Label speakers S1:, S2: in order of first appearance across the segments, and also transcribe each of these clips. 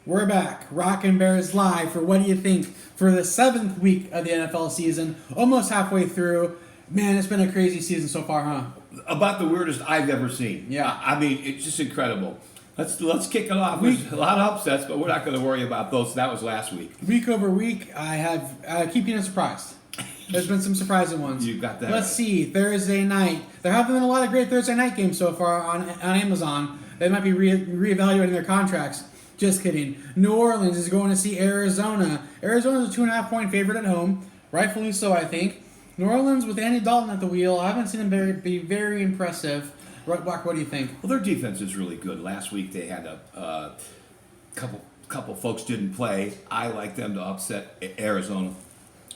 S1: We're back. Rock and Bears live for What Do You Think for the 7th week of the NFL season. Almost halfway through. Man, it's been a crazy season so far, huh?
S2: About the weirdest I've ever seen.
S1: Yeah.
S2: I mean, it's just incredible. Let's kick it off. There's a lot of upsets, but we're not going to worry about those. That was last week.
S1: Week over week, I keep getting surprised. There's been some surprising ones.
S2: You got that.
S1: Let's
S2: right.
S1: see. Thursday night. There haven't been a lot of great Thursday night games so far on Amazon. They might be reevaluating their contracts. Just kidding. New Orleans is going to see Arizona. Arizona's a 2.5-point favorite at home. Rightfully so, I think. New Orleans with Andy Dalton at the wheel. I haven't seen him be very impressive. Buck, what do you think?
S2: Well, their defense is really good. Last week they had a couple folks didn't play. I like them to upset Arizona.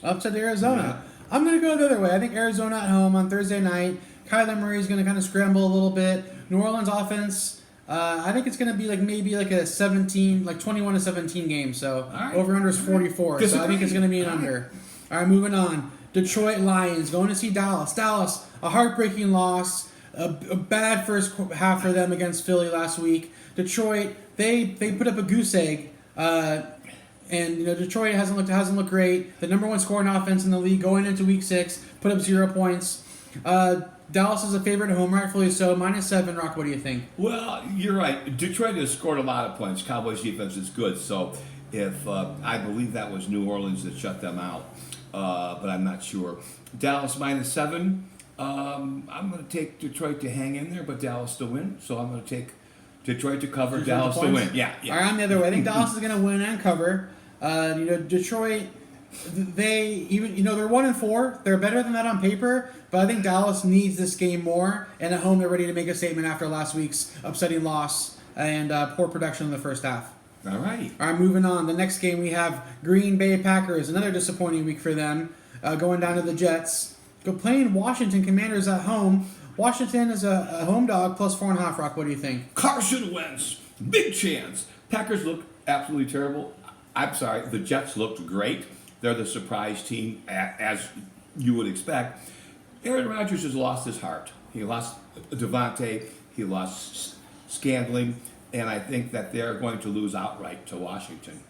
S1: Upset Arizona. Yeah. I'm going to go the other way. I think Arizona at home on Thursday night. Kyler Murray is going to kind of scramble a little bit. New Orleans offense. I think it's going to be maybe a 21-17 game. So
S2: right.
S1: over under is 44. So I think it's going to be an under. All right, moving on. Detroit Lions going to see Dallas. Dallas, a heartbreaking loss. A bad first half for them against Philly last week. Detroit, they put up a goose egg. And Detroit hasn't looked great. The number one scoring offense in the league going into week 6, put up 0 points. Dallas is a favorite at home, rightfully so. -7. Rock, what do you think?
S2: Well, you're right. Detroit has scored a lot of points. Cowboys defense is good. So if I believe that was New Orleans that shut them out, but I'm not sure. Dallas -7. I'm going to take Detroit to hang in there, but Dallas to win. So I'm going to take Detroit to cover, Dallas to win. Yeah.
S1: All right, I'm the other way. I think Dallas is going to win and cover. Detroit, they're 1-4. They're better than that on paper, but I think Dallas needs this game more. And at home, they're ready to make a statement after last week's upsetting loss and poor production in the first half.
S2: All right.
S1: All right, moving on. The next game we have Green Bay Packers. Another disappointing week for them, going down to the Jets. Playing Washington Commanders at home. Washington is a home dog plus 4.5. Rock, what do you think?
S2: Carson Wentz, big chance. Packers look absolutely terrible. I'm sorry, the Jets looked great. They're the surprise team, as you would expect. Aaron Rodgers has lost his heart. He lost Devontae. He lost Scandling. And I think that they're going to lose outright to Washington.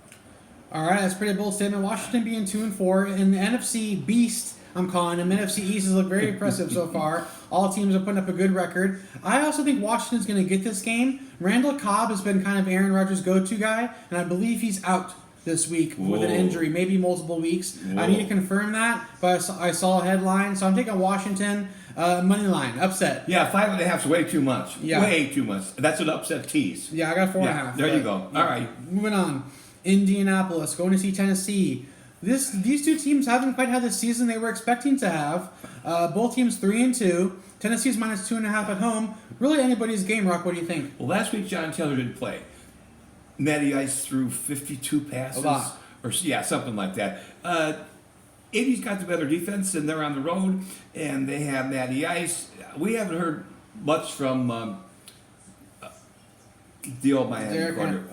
S1: All right, that's a pretty bold statement. Washington being 2-4. In the NFC Beast, I'm calling them. NFC East has looked very impressive so far. All teams are putting up a good record. I also think Washington's going to get this game. Randall Cobb has been kind of Aaron Rodgers' go-to guy, and I believe he's out this week with an injury, maybe multiple weeks. I need to confirm that, but I saw a headline, so I'm taking Washington money line, upset.
S2: Yeah, 5.5 is way too much.
S1: Yeah.
S2: Way too much. That's an upset tease.
S1: Yeah, I got 4.5.
S2: Yeah, there you go. All right.
S1: Moving on. Indianapolis, going to see Tennessee. These two teams haven't quite had the season they were expecting to have. Both teams 3-2. Tennessee's -2.5 at home. Really anybody's game, Rock. What do you think?
S2: Well, last week John Taylor didn't play. Matty Ice threw 52 passes.
S1: A lot.
S2: Or something like that. Indy's got the better defense, and they're on the road, and they have Matty Ice. We haven't heard much from the old Miami corner.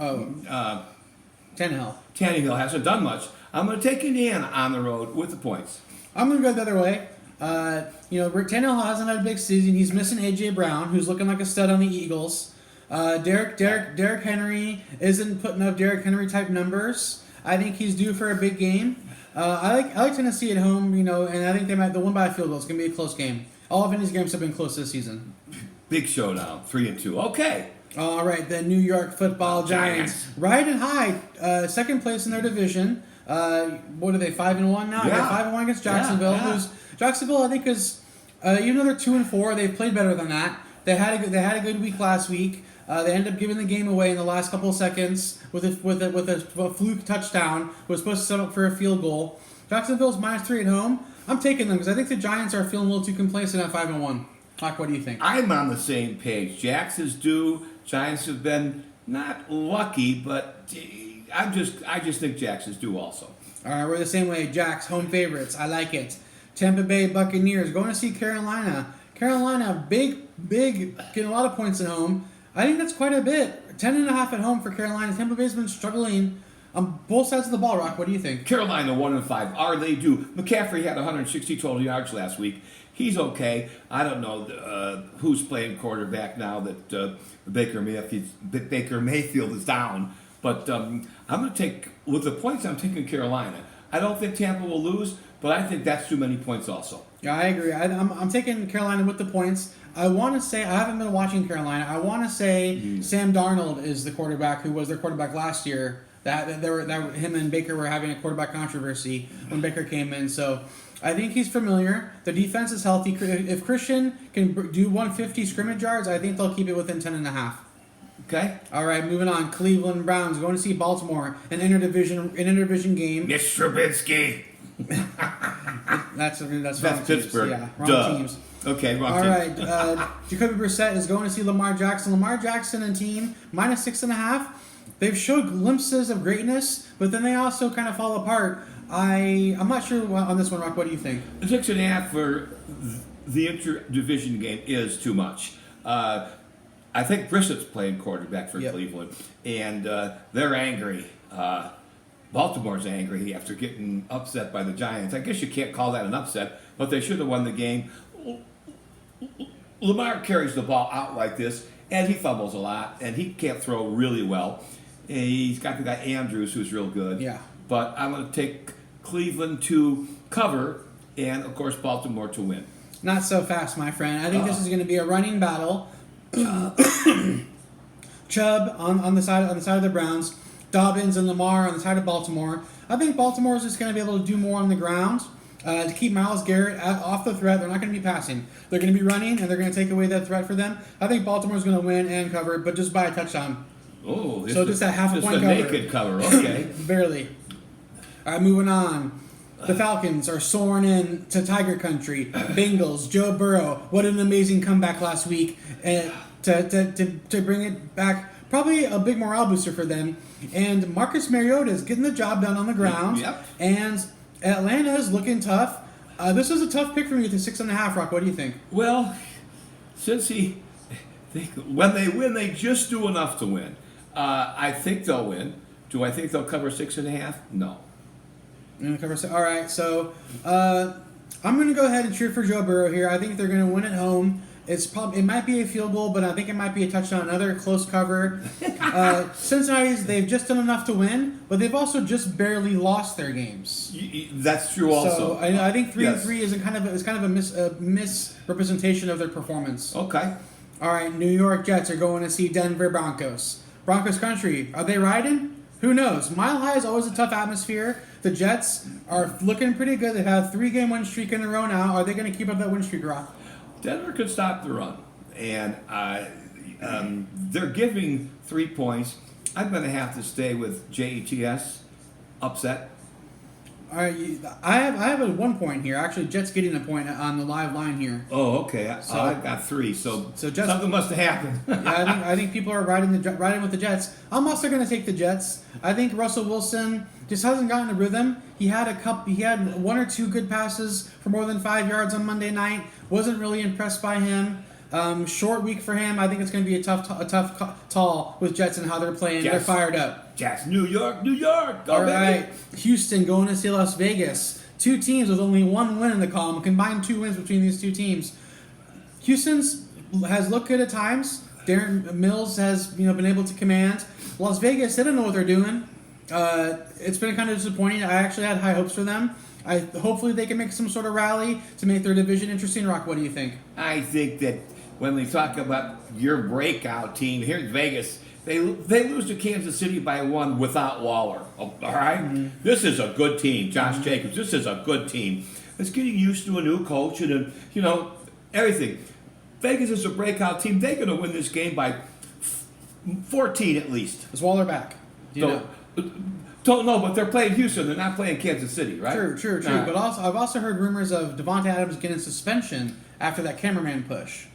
S1: Tannehill.
S2: Tannehill hasn't done much. I'm going to take Indiana on the road with the points.
S1: I'm going to go the other way. Tannehill hasn't had a big season. He's missing A.J. Brown, who's looking like a stud on the Eagles. Derrick Henry isn't putting up Derrick Henry type numbers. I think he's due for a big game. I like Tennessee at home, and I think they'll win by a field goal. It's going to be a close game. All of Indy's games have been close this season.
S2: Big showdown, 3-2. Okay.
S1: All right, the New York Football Giants, riding high, second place in their division. What are they, 5-1 now?
S2: Yeah.
S1: They're 5-1 against Jacksonville.
S2: Yeah.
S1: Jacksonville, I think, is even though they're 2-4, they've played better than that. They had a good week last week. They ended up giving the game away in the last couple of seconds with a fluke touchdown. Was supposed to set up for a field goal. Jacksonville's -3 at home. I'm taking them because I think the Giants are feeling a little too complacent at 5-1. Hawk, what do you think?
S2: I'm on the same page. Jax is due. Giants have been not lucky, but I just think Jax is due also.
S1: All right, we're the same way. Jax, home favorites. I like it. Tampa Bay Buccaneers going to see Carolina. Carolina, big, getting a lot of points at home. I think that's quite a bit. 10.5 at home for Carolina. Tampa Bay's been struggling on both sides of the ball. Rock, what do you think?
S2: Carolina 1-5. Are they due? McCaffrey had 160 total yards last week. He's okay. I don't know who's playing quarterback now that Baker Mayfield is down. But I'm going to take, with the points, I'm taking Carolina. I don't think Tampa will lose, but I think that's too many points also.
S1: Yeah, I agree. I'm taking Carolina with the points. I want to say, I haven't been watching Carolina. I want to say Sam Darnold is the quarterback who was their quarterback last year. Him and Baker were having a quarterback controversy when Baker came in. So I think he's familiar. The defense is healthy. If Christian can do 150 scrimmage yards, I think they'll keep it within 10.5.
S2: Okay.
S1: All right, moving on. Cleveland Browns going to see Baltimore, an interdivision game.
S2: Mr. Trubisky.
S1: That's
S2: Pittsburgh.
S1: Yeah, wrong
S2: Duh.
S1: teams.
S2: Okay, wrong
S1: All
S2: teams.
S1: right, Jacoby Brissett is going to see Lamar Jackson. Lamar Jackson and team -6.5. They've showed glimpses of greatness, but then they also kind of fall apart. I'm not sure on this one, Rock. What do you think?
S2: 6.5 for the interdivision game is too much. I think Brissett's playing quarterback for Cleveland, and they're angry. Baltimore's angry after getting upset by the Giants. I guess you can't call that an upset, but they should have won the game. Lamar carries the ball out like this, and he fumbles a lot, and he can't throw really well. He's got the guy Andrews, who's real good.
S1: Yeah.
S2: But I'm going to take Cleveland to cover, and, of course, Baltimore to win.
S1: Not so fast, my friend. I think this is going to be a running battle. Chubb on the side of the Browns, Dobbins and Lamar on the side of Baltimore. I think Baltimore is just going to be able to do more on the ground to keep Myles Garrett off the threat. They're not going to be passing. They're going to be running, and they're going to take away that threat for them. I think Baltimore is going to win and cover, but just by a touchdown.
S2: Oh,
S1: so just a half a point
S2: cover. Just a naked cover, okay.
S1: Barely. All right, moving on. The Falcons are soaring in to Tiger Country. Bengals, Joe Burrow. What an amazing comeback last week. And to bring it back, probably a big morale booster for them. And Marcus Mariota is getting the job done on the ground.
S2: Yep.
S1: And Atlanta is looking tough. This is a tough pick for me with the 6.5, Rock. What do you think?
S2: Well, since when they win, they just do enough to win. I think they'll win. Do I think they'll cover 6.5? No.
S1: All right, so I'm going to go ahead and cheer for Joe Burrow here. I think they're going to win at home. It might be a field goal, but I think it might be a touchdown. Another close cover. They've just done enough to win, but they've also just barely lost their games.
S2: That's true. Also,
S1: so I think 3-3 is kind of a misrepresentation of their performance.
S2: Okay.
S1: All right, New York Jets are going to see Denver Broncos. Broncos country, are they riding? Who knows? Mile High is always a tough atmosphere. The Jets are looking pretty good. They've had a 3-game win streak in a row now. Are they going to keep up that win streak, Rock?
S2: Denver could stop the run, and they're giving 3 points. I'm going to have to stay with Jets upset.
S1: All right, I have a 1 point here. Actually, Jets getting a point on the live line here.
S2: Oh, okay. So I've got 3. So Jets, something must have happened.
S1: Yeah, I think people are riding with the Jets. I'm also going to take the Jets. I think Russell Wilson just hasn't gotten a rhythm. He had 1 or 2 good passes for more than 5 yards on Monday night. Wasn't really impressed by him. Short week for him. I think it's going to be a tough call with Jets and how they're playing. Jets. They're fired up.
S2: Jets, New York. Go,
S1: all
S2: baby.
S1: Right, Houston going to see Las Vegas. 2 teams with only 1 win in the column. Combined 2 wins between these 2 teams. Houston's has looked good at times. Darren Mills has been able to command. Las Vegas, they don't know what they're doing. It's been kind of disappointing. I actually had high hopes for them. Hopefully they can make some sort of rally to make their division interesting. Rock, what do you think?
S2: I think that when we talk about your breakout team here in Vegas, they lose to Kansas City by 1 without Waller. All right? Mm-hmm. This is a good team. Josh Jacobs, this is a good team. It's getting used to a new coach and everything. Vegas is a breakout team. They're going to win this game by 14 at least.
S1: Is Waller back?
S2: Don't know, but they're playing Houston. They're not playing Kansas City, right?
S1: True. Right. But I've also heard rumors of Devontae Adams getting suspension after that cameraman push.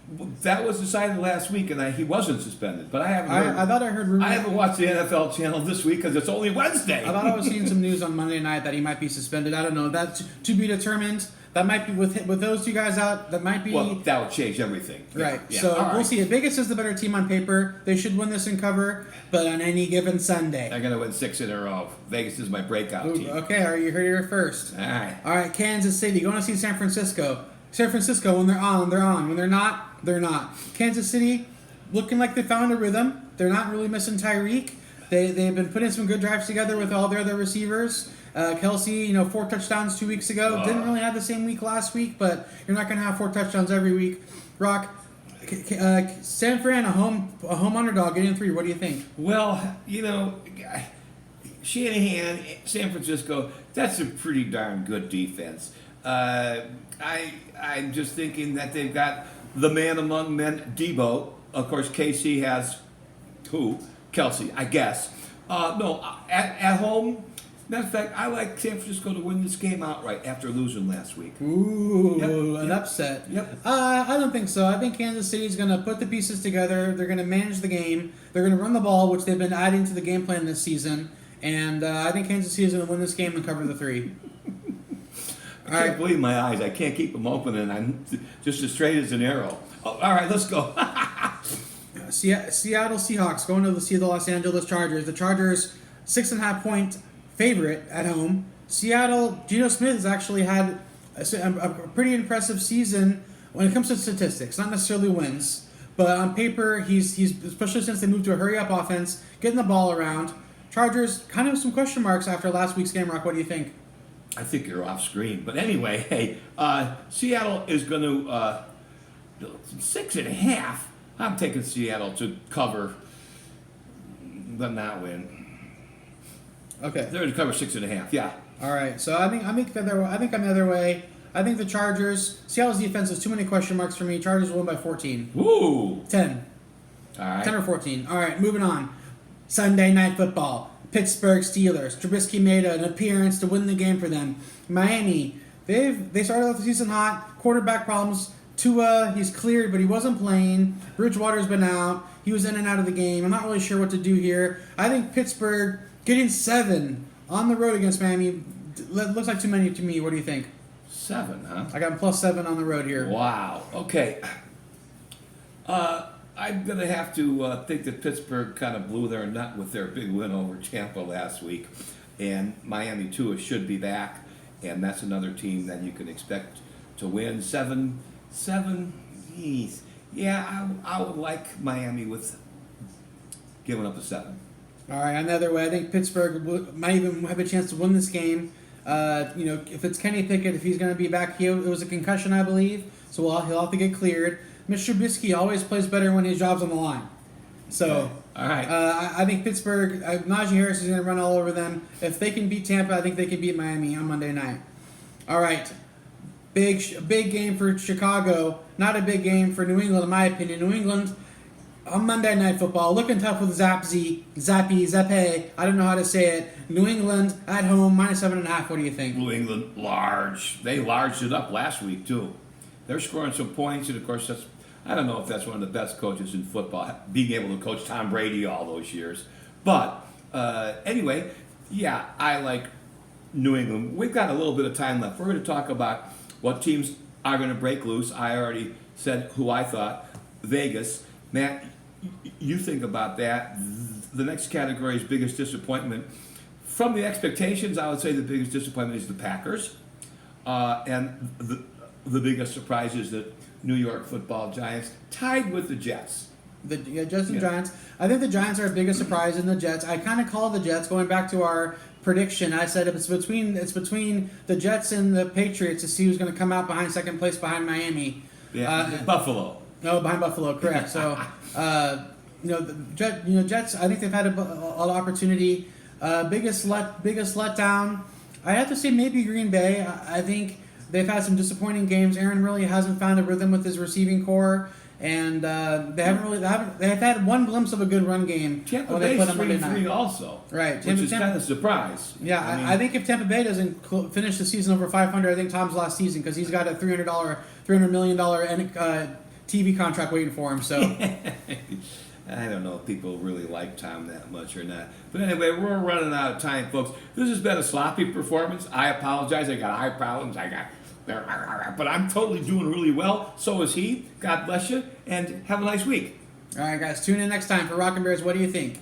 S2: That was decided last week, and he wasn't suspended. But I haven't.
S1: I thought I heard rumors.
S2: I haven't watched the NFL channel this week because it's only Wednesday.
S1: I thought I was seeing some news on Monday night that he might be suspended. I don't know. That's to be determined. That might be with those 2 guys out. That might be.
S2: Well, that would change everything.
S1: Right.
S2: Yeah.
S1: So we'll see. Vegas is the better team on paper. They should win this and cover. But on any given Sunday,
S2: they're going to win 6 in a row. Vegas is my breakout team.
S1: Okay. Are you heard it here first?
S2: All right.
S1: All right. Kansas City going to see San Francisco. San Francisco, when they're on, they're on. When they're not, they're not. Kansas City looking like they found a rhythm. They're not really missing Tyreek. they've been putting some good drives together with all their other receivers. Kelsey, 4 touchdowns 2 weeks ago. Didn't really have the same week last week, but you're not going to have 4 touchdowns every week. Rock, San Fran, a home underdog, getting 3. What do you think?
S2: Well, Shanahan, San Francisco, that's a pretty darn good defense. I'm just thinking that they've got the man among men, Debo. Of course, KC has who? Kelsey, I guess. No, at home. Matter of fact, I like San Francisco to win this game outright after losing last week.
S1: Ooh, an upset.
S2: Yep.
S1: I don't think so. I think Kansas City's going to put the pieces together. They're going to manage the game. They're going to run the ball, which they've been adding to the game plan this season. And I think Kansas City is going to win this game and cover the 3.
S2: I can't believe my eyes. I can't keep them open, and I'm just as straight as an arrow. Oh, all right, let's go.
S1: Seattle Seahawks going to see the Los Angeles Chargers. The Chargers 6.5-point favorite at home. Seattle, Geno Smith has actually had a pretty impressive season when it comes to statistics, not necessarily wins, but on paper he's especially since they moved to a hurry up offense, getting the ball around. Chargers kind of some question marks after last week's game. Rock, what do you think?
S2: I think you're off screen, but anyway, hey, Seattle is going to 6.5. I'm taking Seattle to cover, but not win.
S1: Okay.
S2: They're going to cover 6.5. Yeah.
S1: All right. So I think I'm the other way. I think the Chargers. Seattle's defense has too many question marks for me. Chargers will win by 14.
S2: Ooh.
S1: 10.
S2: All right.
S1: 10 or 14. All right. Moving on. Sunday Night Football. Pittsburgh Steelers. Trubisky made an appearance to win the game for them. Miami. They started off the season hot. Quarterback problems. Tua, he's cleared, but he wasn't playing. Bridgewater's been out. He was in and out of the game. I'm not really sure what to do here. I think Pittsburgh getting 7 on the road against Miami looks like too many to me. What do you think?
S2: 7, huh?
S1: I got him +7 on the road here.
S2: Wow. Okay. I'm going to have to think that Pittsburgh kind of blew their nut with their big win over Tampa last week. And Miami, too, should be back. And that's another team that you can expect to win. 7. Geez. Yeah, I would like Miami with giving up a 7.
S1: All right, another way. I think Pittsburgh might even have a chance to win this game. If it's Kenny Pickett, if he's going to be back, it was a concussion, I believe, so he'll have to get cleared. Mr. Trubisky always plays better when his job's on the line. So,
S2: all right.
S1: I think Pittsburgh, Najee Harris is going to run all over them. If they can beat Tampa, I think they can beat Miami on Monday night. All right. Big game for Chicago. Not a big game for New England, in my opinion. New England on Monday Night Football, looking tough with Zappe. I don't know how to say it. New England at home, -7.5. What do you think?
S2: New England, large. They larged it up last week, too. They're scoring some points, and of course, I don't know if that's one of the best coaches in football, being able to coach Tom Brady all those years. But anyway, yeah, I like New England. We've got a little bit of time left. We're going to talk about what teams are going to break loose. I already said who I thought. Vegas. Matt, you think about that. The next category is biggest disappointment. From the expectations, I would say the biggest disappointment is the Packers. And the biggest surprise is the New York Football Giants, tied with the Jets.
S1: The Jets and Giants. I think the Giants are a bigger surprise than the Jets. I kind of call the Jets, going back to our prediction. I said it's between the Jets and the Patriots to see who's going to come out behind second place behind Miami.
S2: Yeah, Buffalo.
S1: No, behind Buffalo, correct. So, the Jets. I think they've had a lot of opportunity. Biggest letdown. I have to say maybe Green Bay. I think they've had some disappointing games. Aaron really hasn't found a rhythm with his receiving core, and they've had one glimpse of a good run game.
S2: Tampa Bay's 3-3 also,
S1: right?
S2: Which is kind of a surprise.
S1: Yeah, I think if Tampa Bay doesn't finish the season over 500, I think Tom's last season, because he's got a $300 million TV contract waiting for him. So.
S2: I don't know if people really like Tom that much or not. But anyway, we're running out of time, folks. This has been a sloppy performance. I apologize. I got eye problems. But I'm totally doing really well. So is he. God bless you, and have a nice week.
S1: All right, guys. Tune in next time for Rockin' Bears. What do you think?